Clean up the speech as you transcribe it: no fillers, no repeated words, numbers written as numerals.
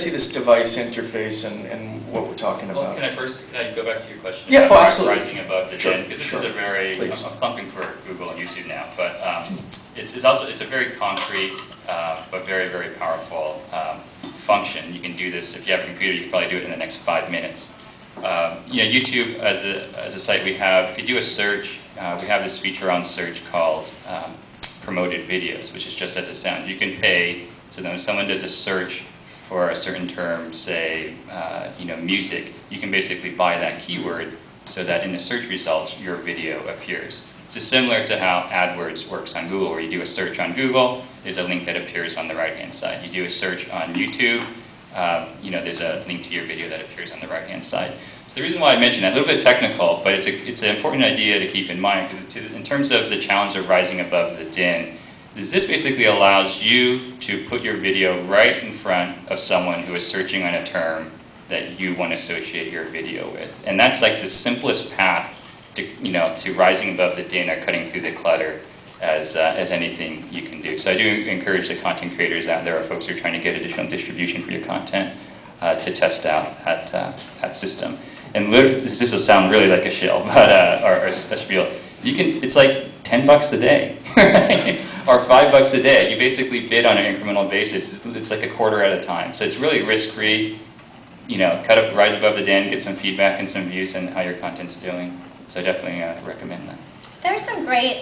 see this device interface and what we're talking Well, about. can I go back to your question Yeah, about absolutely. rising above the Sure, din? Because this sure. is a very, I'm Please. thumping for Google and YouTube now, but it's a very concrete but very, very powerful function. You can do this, if you have a computer, you can probably do it in the next 5 minutes. YouTube as a site we have, if you do a search, we have this feature on search called promoted videos, which is just as it sounds. You can pay, so then when someone does a search for a certain term, say, music, you can basically buy that keyword so that in the search results, your video appears. It's similar to how AdWords works on Google, where you do a search on Google, there's a link that appears on the right-hand side. You do a search on YouTube, there's a link to your video that appears on the right-hand side. So the reason why I mentioned that, a little bit technical, but it's an important idea to keep in mind, because in terms of the challenge of rising above the din, is this basically allows you to put your video right in front of someone who is searching on a term that you want to associate your video with. And that's like the simplest path to rising above the din or cutting through the clutter as anything you can do. So I do encourage the content creators out there, or folks who are trying to get additional distribution for your content, to test out that system. And this will sound really like a shill, but or a spiel. It's like $10 a day, right? Or $5 a day. You basically bid on an incremental basis. It's like a quarter at a time. So it's really risk-free. Rise above the din, get some feedback and some views on how your content's doing. So I definitely recommend that. There's some great